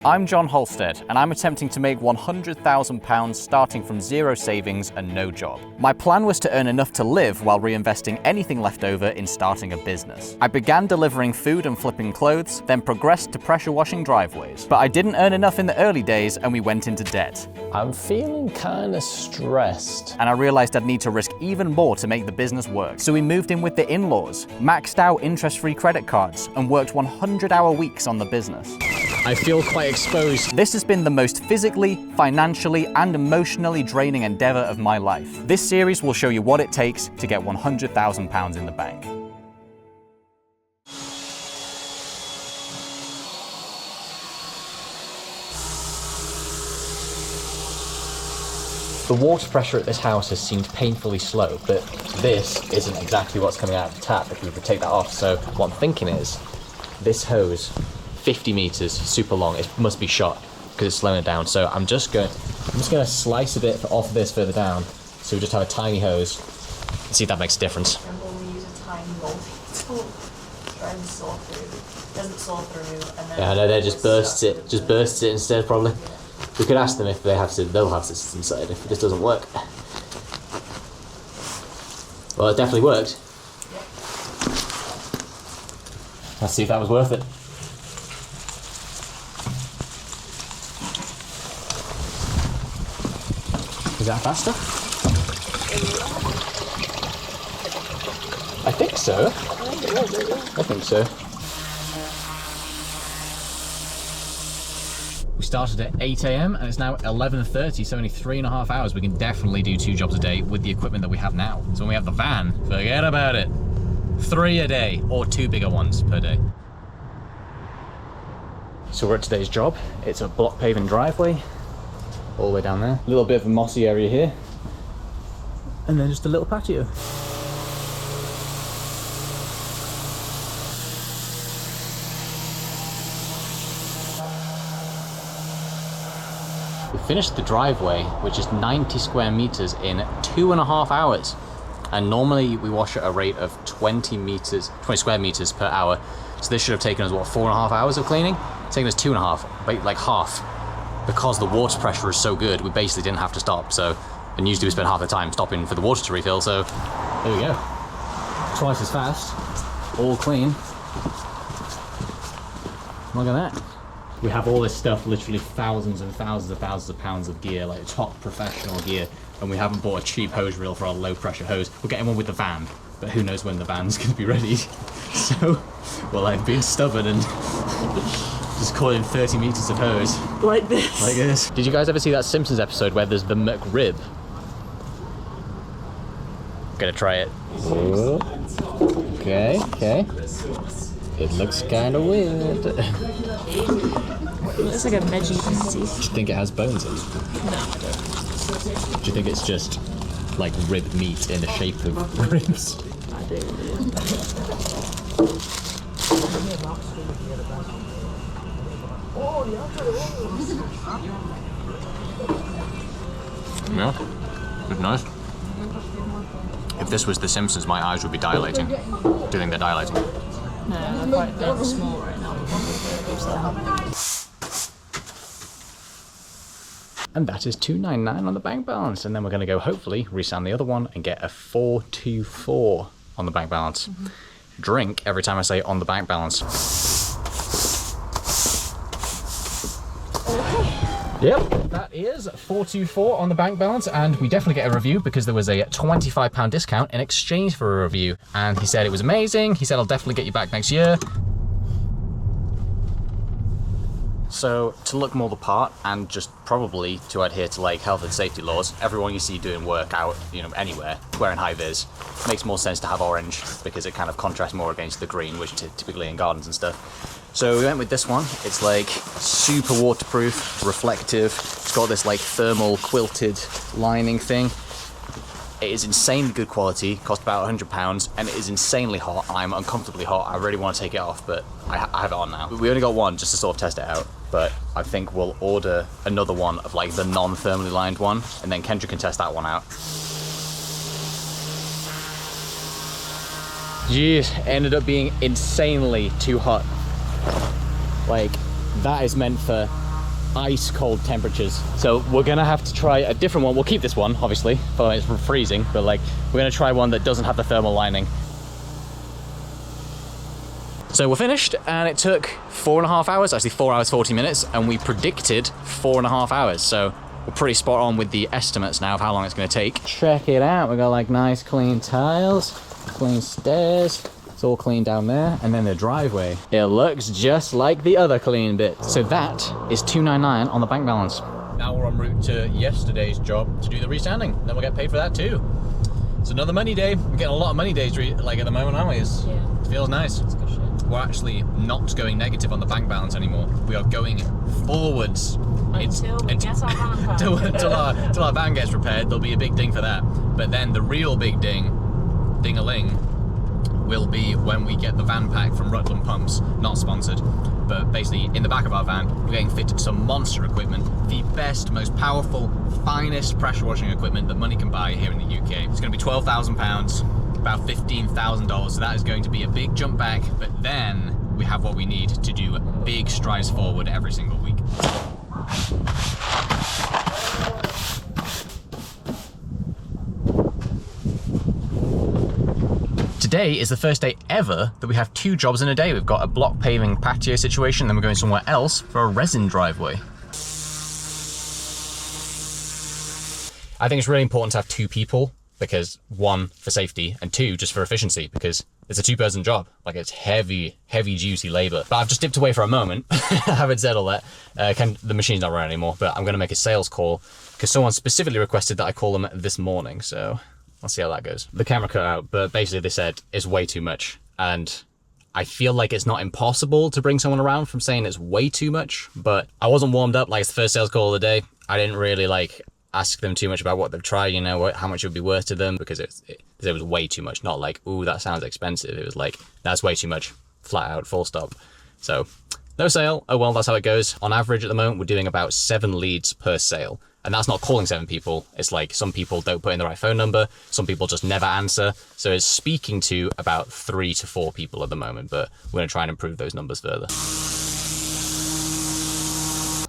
I'm John Halstead, and I'm attempting to make £100,000 starting from zero savings and no job. My plan was to earn enough to live while reinvesting anything left over in starting a business. I began delivering food and flipping clothes, then progressed to pressure washing driveways. But I didn't earn enough in the early days and we went into debt. I'm feeling kinda stressed. And I realized I'd need to risk even more to make the business work. So we moved in with the in-laws, maxed out interest-free credit cards, and worked 100-hour weeks on the business. I feel quite exposed. This has been the most physically, financially, and emotionally draining endeavor of my life. This series will show you what it takes to get £100,000 in the bank. The water pressure at this house has seemed painfully slow, but this isn't exactly what's coming out of the tap if we would take that off. So what I'm thinking is, this hose, 50 meters, super long, it must be shot because it's slowing it down. So I'm just going to slice a bit off this further down, so we just have a tiny hose and see if that makes a difference. And when we use a tiny mold to try and saw through, doesn't saw through, and then Yeah, I know, they just bursts it instead probably. We could ask them if they'll have this inside if this doesn't work. Well, it definitely worked. Yep. Let's see if that was worth it. Is that faster? I think so. I think so. We started at 8 AM and it's now 11:30, so only 3.5 hours. We can definitely do 2 jobs a day with the equipment that we have now. So when we have the van, forget about it. 3 a day, or 2 bigger ones per day. So we're at today's job. It's a block paving driveway, all the way down there. A little bit of a mossy area here. And then just a little patio. We finished the driveway, which is 90 square meters, in 2.5 hours. And normally we wash at a rate of 20 square meters per hour. So this should have taken us, what, 4.5 hours of cleaning? It's taken us 2.5, like half. Because the water pressure is so good, we basically didn't have to stop. So, and usually we spend half the time stopping for the water to refill. So there we go. Twice as fast, all clean. Look at that. We have all this stuff, literally thousands and thousands of pounds of gear, like top professional gear, and we haven't bought a cheap hose reel for our low pressure hose. We're getting one with the van, but who knows when the van's gonna be ready. So, well, I've been stubborn and just caught in 30 meters of hose. like this. Like this. Did you guys ever see that Simpsons episode where there's the McRib? Gonna try it. Okay. It looks kind of weird. It looks like a veggie pizza. Do you think it has bones in it? No, I don't. Do you think it's just like rib meat in the shape of ribs? I do. Yeah, it's nice. If this was The Simpsons, my eyes would be dilating. Do you think they're dilating? No, they're small right now. And that is $299 on the bank balance. And then we're going to go, hopefully, resand the other one and get a 424 on the bank balance. Drink every time I say on the bank balance. Yep, that is 424 on the bank balance, and we definitely get a review because there was a £25 discount in exchange for a review. And he said it was amazing. He said, I'll definitely get you back next year. So to look more the part, and just probably to adhere to like health and safety laws, everyone you see doing work out, you know, anywhere, wearing high vis, makes more sense to have orange because it kind of contrasts more against the green, which typically in gardens and stuff. So we went with this one. It's like super waterproof, reflective. It's got this like thermal quilted lining thing. It is insanely good quality, cost about £100, and it is insanely hot. I'm uncomfortably hot. I really want to take it off, but I have it on now. We only got one just to sort of test it out, but I think we'll order another one of like the non-thermally lined one, and then Kendra can test that one out. Jeez, it ended up being insanely too hot. Like, that is meant for ice cold temperatures. So we're gonna have to try a different one. We'll keep this one, obviously, for it's freezing, but like we're gonna try one that doesn't have the thermal lining. So we're finished, and it took 4.5 hours, actually 4 hours 40 minutes, and we predicted 4.5 hours. So we're pretty spot on with the estimates now of how long it's gonna take. Check it out, we got like nice clean tiles, clean stairs. It's all clean down there, and then the driveway. It looks just like the other clean bit. So that is $299 on the bank balance. Now we're en route to yesterday's job to do the restanding. Then we'll get paid for that too. It's another money day. We're getting a lot of money days like at the moment, aren't we? Yeah. It feels nice. That's good shit. We're actually not going negative on the bank balance anymore. We are going forwards. Until we get our van back. till our van gets repaired, there'll be a big ding for that. But then the real big ding-a-ling, will be when we get the van pack from Rutland Pumps, not sponsored, but basically in the back of our van, we're getting fitted some monster equipment, the best, most powerful, finest pressure washing equipment that money can buy here in the UK. It's going to be £12,000, about $15,000, so that is going to be a big jump back, but then we have what we need to do big strides forward every single week. Today is the first day ever that we have 2 jobs in a day. We've got a block paving patio situation, then we're going somewhere else for a resin driveway. I think it's really important to have 2 people, because 1, for safety, and 2, just for efficiency, because it's a 2-person job. Like, it's heavy duty labor. But I've just dipped away for a moment. I haven't said all that. The machine's not running anymore, but I'm going to make a sales call because someone specifically requested that I call them this morning. So let's see how that goes. The camera cut out, but basically they said it's way too much. And I feel like it's not impossible to bring someone around from saying it's way too much, but I wasn't warmed up. Like, it's the first sales call of the day. I didn't really ask them too much about what they've tried, you know, how much it would be worth to them, because it was way too much. Not like, ooh, that sounds expensive. It was like, that's way too much, flat out, full stop. So no sale. Oh well, that's how it goes. On average at the moment, we're doing about 7 leads per sale. And that's not calling 7 people. It's like some people don't put in the right phone number. Some people just never answer. So it's speaking to about 3 to 4 people at the moment, but we're gonna try and improve those numbers further.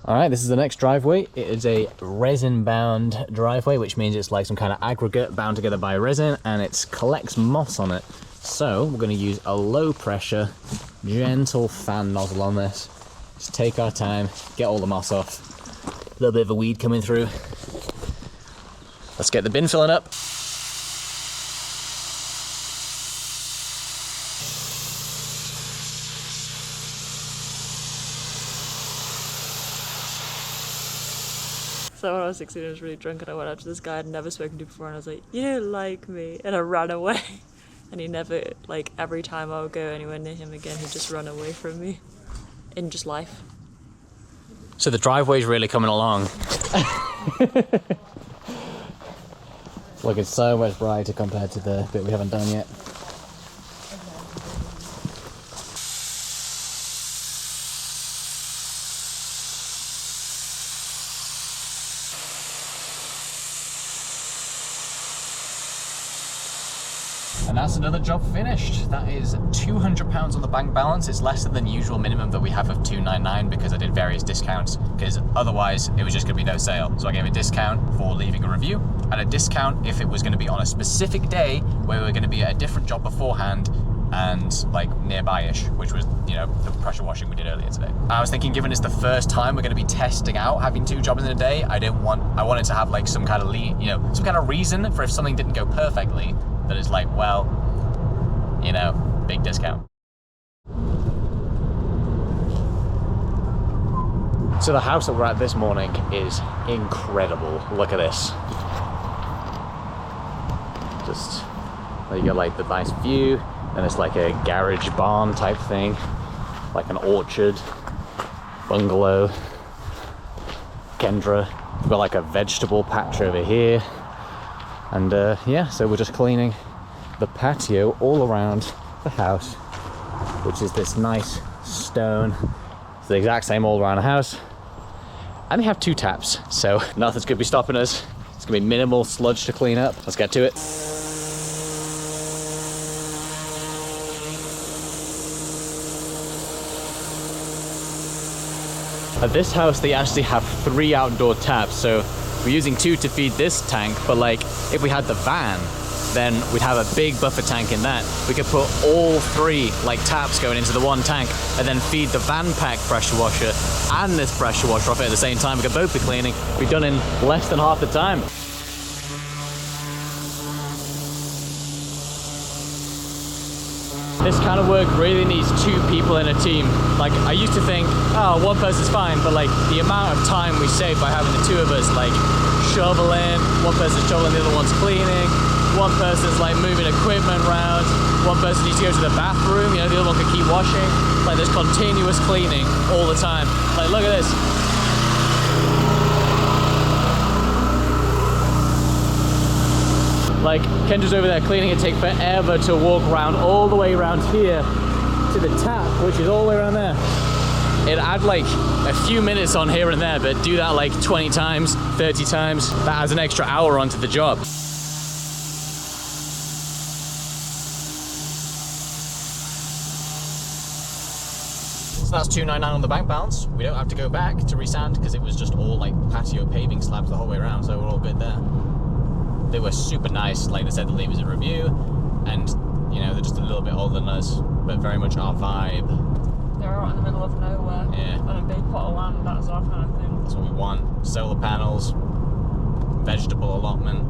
All right, this is the next driveway. It is a resin-bound driveway, which means it's like some kind of aggregate bound together by resin, and it collects moss on it. So we're going to use a low-pressure, gentle fan nozzle on this. Just take our time, get all the moss off. A little bit of a weed coming through. Let's get the bin filling up. So when I was 16, I was really drunk, and I went up to this guy I'd never spoken to before, and I was like, "You don't like me," and I ran away. And he never, like, every time I would go anywhere near him again, he'd just run away from me in just life. So the driveway's really coming along. It's looking so much brighter compared to the bit we haven't done yet. And that's another job finished. That is £200 on the bank balance. It's less than the usual minimum that we have of $299 because I did various discounts, because otherwise it was just going to be no sale. So I gave a discount for leaving a review, and a discount if it was going to be on a specific day where we were going to be at a different job beforehand and like nearby-ish, which was, you know, the pressure washing we did earlier today. I was thinking, given it's the first time we're going to be testing out having 2 jobs in a day, I wanted to have like some kind of some kind of reason for if something didn't go perfectly, that is like, well, you know, big discount. So the house that we're at this morning is incredible. Look at this. Just, you got like the nice view, and it's like a garage barn type thing, like an orchard, bungalow, Kendra. We've got like a vegetable patch over here. And yeah, so we're just cleaning the patio all around the house, which is this nice stone. It's the exact same all around the house. And they have 2 taps, so nothing's gonna be stopping us. It's gonna be minimal sludge to clean up. Let's get to it. At this house, they actually have 3 outdoor taps, so we're using 2 to feed this tank, but like, if we had the van, then we'd have a big buffer tank in that. We could put all 3 like taps going into the one tank and then feed the van pack pressure washer and this pressure washer off it at the same time. We could both be cleaning. Be done in less than half the time. This kind of work really needs 2 people in a team. Like, I used to think, oh, 1 person's fine, but like the amount of time we save by having the 2 of us like shoveling, 1 person's shoveling, the other one's cleaning, 1 person's like moving equipment around, 1 person needs to go to the bathroom, you know, the other one can keep washing. Like, there's continuous cleaning all the time. Like, look at this. Like, Kendra's over there cleaning. It takes forever to walk around all the way around here to the tap, which is all the way around there. It'd add like a few minutes on here and there, but do that like 20 times, 30 times, that adds an extra hour onto the job. So that's $299 on the bank balance. We don't have to go back to resand because it was just all like patio paving slabs the whole way around, so we're all good there. They were super nice, like they said, to leave us a review, and you know, they're just a little bit older than us, but very much our vibe. They're right in the middle of nowhere. Yeah. On a big plot of land, that's our kind of thing. That's what we want. Solar panels, vegetable allotment.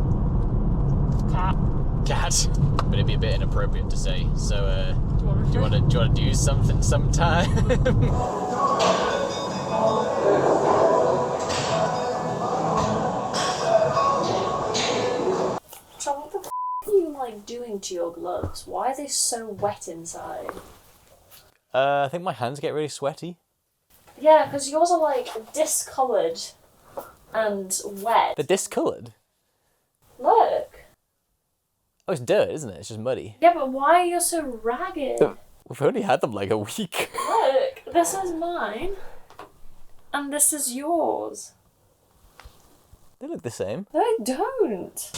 Cat. Cat. But it'd be a bit inappropriate to say. So, do you want to do something sometime? So what the f are you like doing to your gloves? Why are they so wet inside? I think my hands get really sweaty. Yeah, because yours are like discoloured and wet. They're discoloured. Look. Oh, it's dirt, isn't it? It's just muddy. Yeah, but why are you so ragged? We've only had them like a week. Look, this is mine. And this is yours. They look the same. No, they don't.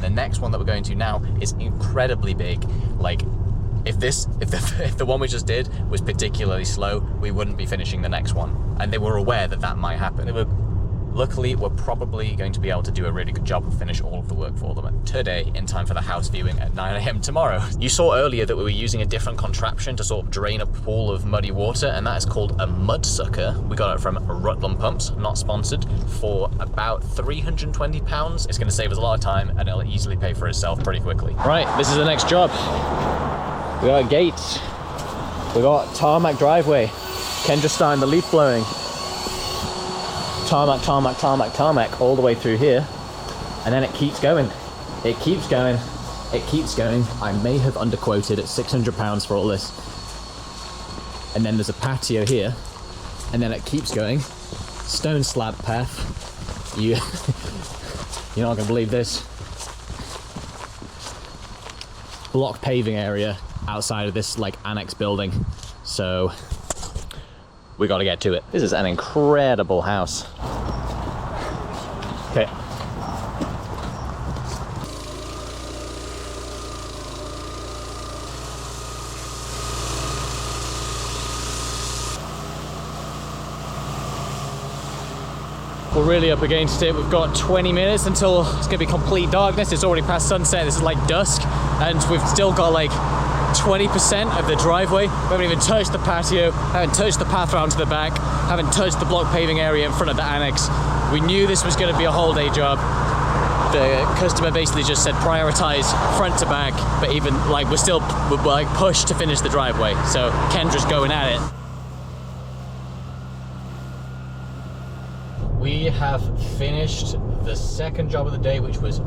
The next one that we're going to now is incredibly big. Like, if the one we just did was particularly slow, we wouldn't be finishing the next one. And they were aware that that might happen. Luckily, we're probably going to be able to do a really good job and finish all of the work for them today in time for the house viewing at 9 AM tomorrow. You saw earlier that we were using a different contraption to sort of drain a pool of muddy water, and that is called a mud sucker. We got it from Rutland Pumps, not sponsored, for about £320. It's going to save us a lot of time and it'll easily pay for itself pretty quickly. Right, this is the next job. We got gates. We got tarmac driveway. Kendra's starting the leaf blowing. Tarmac, tarmac, tarmac, tarmac, all the way through here. And then it keeps going. It keeps going. It keeps going. I may have underquoted at £600 for all this. And then there's a patio here. And then it keeps going. Stone slab path. You're not gonna believe this. Block paving area outside of this like annex building. So we got to get to it. This is an incredible house. Okay. We're really up against it. We've got 20 minutes until it's gonna be complete darkness. It's already past sunset. This is like dusk, and we've still got like 20% of the driveway. We haven't even touched the patio, haven't touched the path around to the back, haven't touched the block paving area in front of the annex. We knew this was going to be a whole day job. The customer basically just said prioritize front to back, but even like we're like pushed to finish the driveway. So Kendra's going at it. We have finished the second job of the day, which was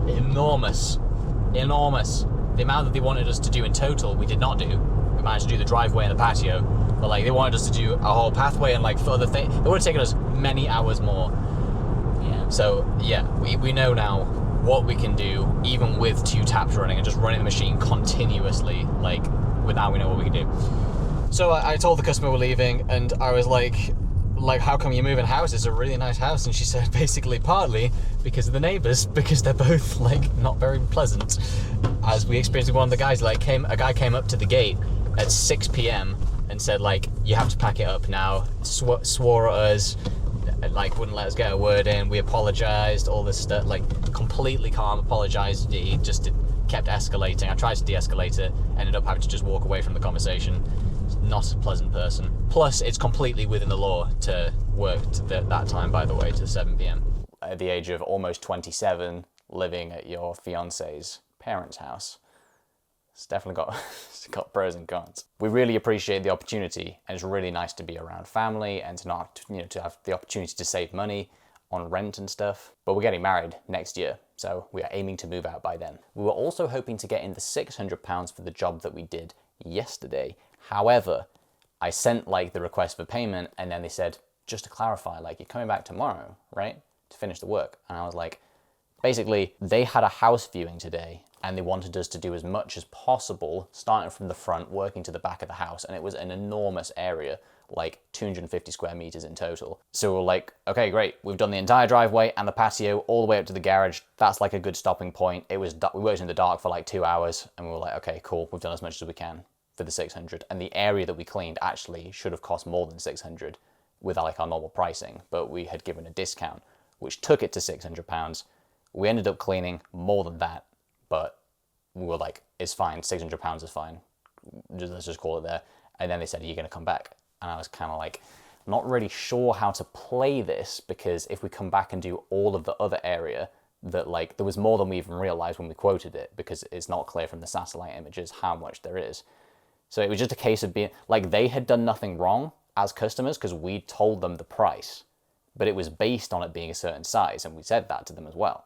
enormous. The amount that they wanted us to do in total, we did not do. We managed to do the driveway and the patio, but like they wanted us to do a whole pathway and like for other things. It would have taken us many hours more. Yeah. So yeah, we know now what we can do even with 2 taps running and just running the machine continuously. Like with that, we know what we can do. So I told the customer we're leaving, and I was like, how come you're moving house? It's a really nice house. And she said, basically, partly because of the neighbours, because they're both like not very pleasant. As we experienced with one of the guys, a guy came up to the gate at 6 p.m. and said, like, you have to pack it up now. Swore at us, like wouldn't let us get a word in. We apologised, all this stuff, like completely calm, apologised. He just kept escalating. I tried to de-escalate it, ended up having to just walk away from the conversation. Not a pleasant person. Plus, it's completely within the law to work to that time, by the way, to 7 p.m. At the age of almost 27, living at your fiance's parents' house. It's definitely got pros and cons. We really appreciate the opportunity, and it's really nice to be around family and to not, to have the opportunity to save money on rent and stuff. But we're getting married next year, so we are aiming to move out by then. We were also hoping to get in the £600 for the job that we did yesterday. However, I sent the request for payment, and then they said, just to clarify, you're coming back tomorrow, right? To finish the work. And I was like, basically, they had a house viewing today, and they wanted us to do as much as possible, starting from the front, working to the back of the house, and it was an enormous area, 250 square meters in total. So we're like, okay, great. We've done the entire driveway and the patio all the way up to the garage. That's a good stopping point. We worked in the dark for 2 hours, and we were like, okay, cool. We've done as much as we can for the 600. And the area that we cleaned actually should have cost more than 600 with our normal pricing, but we had given a discount, which took it to £600. We ended up cleaning more than that, but we were like, it's fine, £600 is fine. Let's just call it there. And then they said, are you going to come back? And I was kind of not really sure how to play this, because if we come back and do all of the other area, that there was more than we even realized when we quoted it, because it's not clear from the satellite images how much there is. So it was just a case of being they had done nothing wrong as customers, because we told them the price, but it was based on it being a certain size, and we said that to them as well.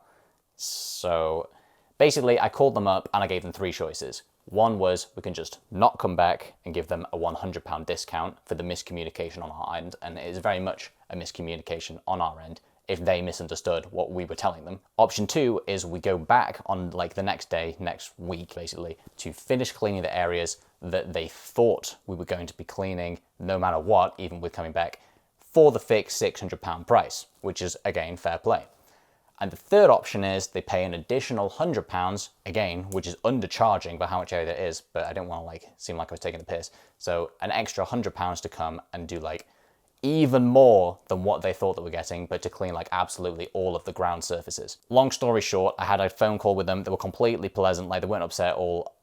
So basically, I called them up and I gave them 3 choices. One was we can just not come back and give them a £100 discount for the miscommunication on our end, and it is very much a miscommunication on our end if they misunderstood what we were telling them. Option 2 is we go back on the next day, next week basically, to finish cleaning the areas that they thought we were going to be cleaning no matter what, even with coming back, for the fixed £600 price, which is again fair play. And the third option is they pay an additional £100, again, which is undercharging by how much area there is, but I didn't want to seem like I was taking the piss. So an extra £100 to come and do even more than what they thought they were getting, but to clean absolutely all of the ground surfaces. Long story short, I had a phone call with them. They were completely pleasant. They weren't upset at all.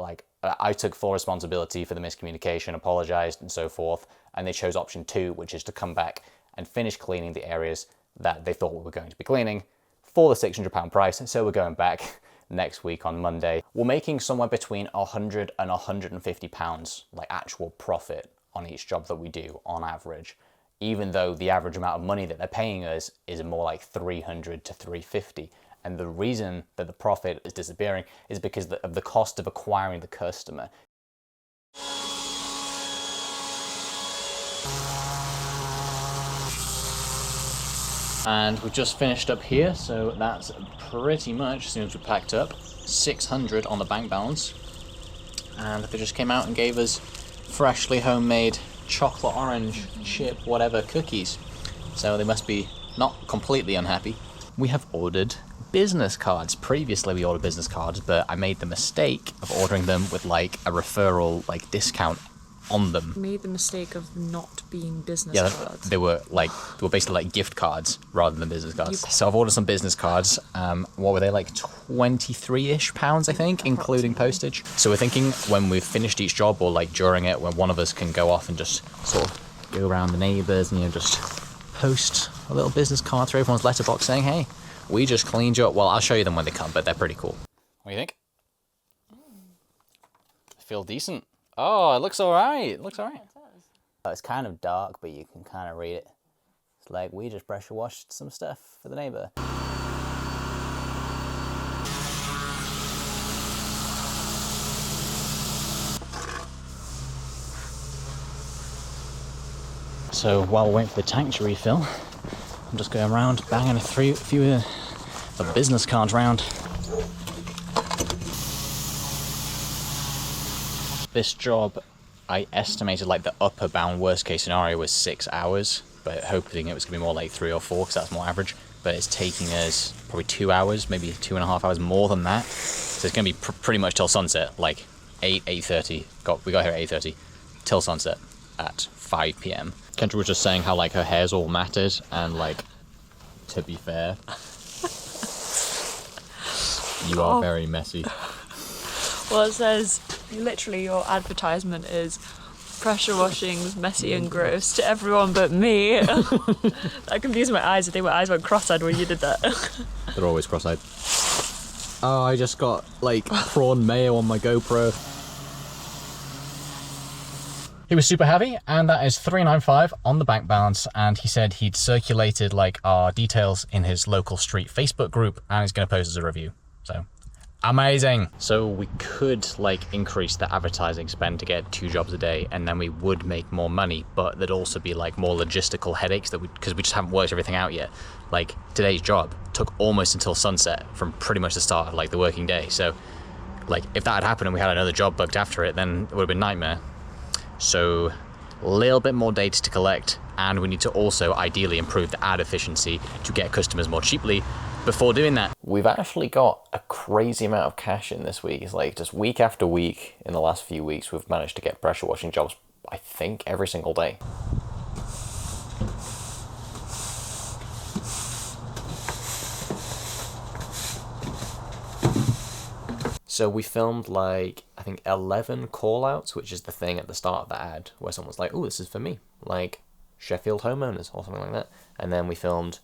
I took full responsibility for the miscommunication, apologized and so forth. And they chose option 2, which is to come back and finish cleaning the areas that they thought we were going to be cleaning for the £600 price. So we're going back next week on Monday. We're making somewhere between £100 and £150 actual profit on each job that we do on average, even though the average amount of money that they're paying us is more £300 to £350. And the reason that the profit is disappearing is because of the cost of acquiring the customer. And we've just finished up here, so that's pretty much, as soon as we packed up, 600 on the bank balance. And they just came out and gave us freshly homemade chocolate orange chip whatever cookies. So they must be not completely unhappy. We have ordered business cards. Previously we ordered business cards, but I made the mistake of ordering them with a referral discount on them. Made the mistake of not being business cards. They were basically gift cards rather than business cards. So I've ordered some business cards. What were they, 23-ish pounds, I think, including postage. So we're thinking when we've finished each job, or during it, when one of us can go off and just sort of go around the neighbours and just post a little business card through everyone's letterbox saying, hey, we just cleaned you up. Well, I'll show you them when they come, but they're pretty cool. What do you think? I feel decent. Oh, it looks all right. It looks all right. It's kind of dark, but you can kind of read it. It's we just pressure washed some stuff for the neighbour. So while we're waiting for the tank to refill, I'm just going around banging a few of business cards around. This job I estimated like the upper bound worst case scenario was 6 hours, but hoping it was going to be more like 3 or 4 because that's more average. But it's taking us probably 2 hours, maybe 2.5 hours more than that. So it's going to be pretty much till sunset, like 8:30. We got here at 8:30, till sunset at 5 p.m. Kendra was just saying how like her hair's all matted, and like, to be fair, you are very messy. Well, it says literally your advertisement is pressure washing's messy and gross to everyone but me. That confused my eyes. I think my eyes went cross-eyed when you did that. They're always cross-eyed. Oh, I just got like prawn mayo on my GoPro. He was super happy, and that is 395 on the bank balance, and he said he'd circulated like our details in his local street Facebook group, and he's going to post as a review. So amazing. So we could like increase the advertising spend to get 2 jobs a day, and then we would make more money, but there'd also be like more logistical headaches because we just haven't worked everything out yet. Like today's job took almost until sunset from pretty much the start of like the working day. So like if that had happened and we had another job booked after it, then it would have been a nightmare. So a little bit more data to collect, and we need to also ideally improve the ad efficiency to get customers more cheaply before doing that. We've actually got a crazy amount of cash in this week. It's like just week after week in the last few weeks, we've managed to get pressure washing jobs, I think, every single day. So we filmed like, I think 11 call outs, which is the thing at the start of the ad where someone's like, oh, this is for me, like Sheffield homeowners or something like that. And then we filmed,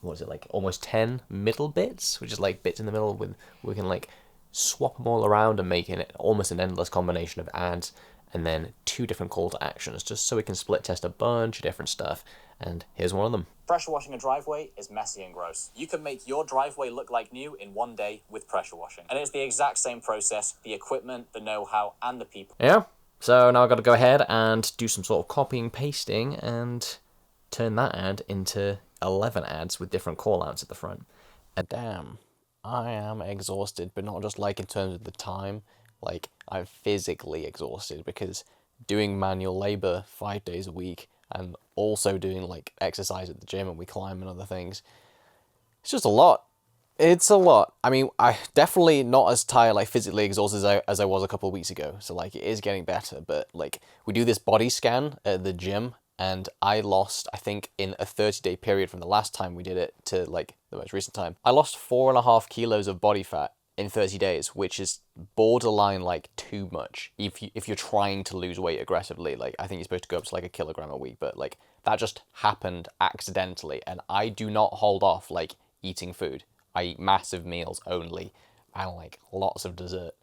what is it, like almost 10 middle bits, which is like bits in the middle with, we can like swap them all around and make it almost an endless combination of ads, and then 2 different call to actions, just so we can split test a bunch of different stuff. And here's one of them. Pressure washing a driveway is messy and gross. You can make your driveway look like new in one day with pressure washing. And it's the exact same process, the equipment, the know-how, and the people. Yeah, so now I've got to go ahead and do some sort of copying, pasting, and turn that ad into 11 ads with different call-outs at the front. And damn, I am exhausted, but not just like in terms of the time, like I'm physically exhausted because doing manual labor 5 days a week and also doing like exercise at the gym, and we climb and other things. It's just a lot. It's a lot. I mean, I definitely not as tired, like physically exhausted as I was a couple of weeks ago. So like it is getting better, but like we do this body scan at the gym, and I lost, I think in a 30-day period from the last time we did it to like the most recent time, I lost 4.5 kilos of body fat in 30 days, which is borderline like too much if you're trying to lose weight aggressively. Like I think you're supposed to go up to like 1 kilogram a week, but like that just happened accidentally, and I do not hold off like eating food. I eat massive meals only and like lots of dessert.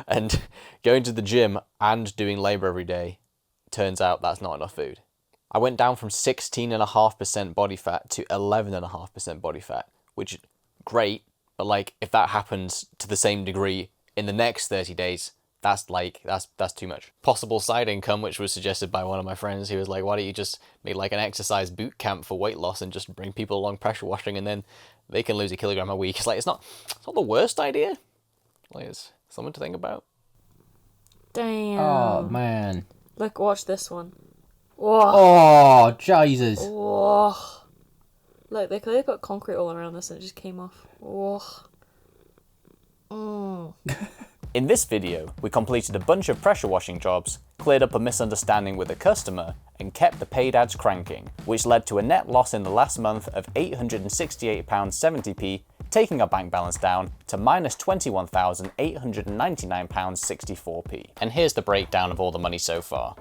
And going to the gym and doing labor every day, turns out that's not enough food. I went down from 16.5% body fat to 11.5% body fat, which great. But like, if that happens to the same degree in the next 30 days, that's too much. Possible side income, which was suggested by one of my friends. He was like, why don't you just make like an exercise boot camp for weight loss and just bring people along pressure washing, and then they can lose 1 kilogram a week. It's like, it's not the worst idea. Like, it's something to think about. Damn. Oh, man. Look, watch this one. Whoa. Oh, Jesus. Whoa. Look, they clearly put concrete all around this and it just came off. Whoa. In this video, we completed a bunch of pressure washing jobs, cleared up a misunderstanding with a customer, and kept the paid ads cranking, which led to a net loss in the last month of £868.70p, taking our bank balance down to minus £21,899.64p. And here's the breakdown of all the money so far.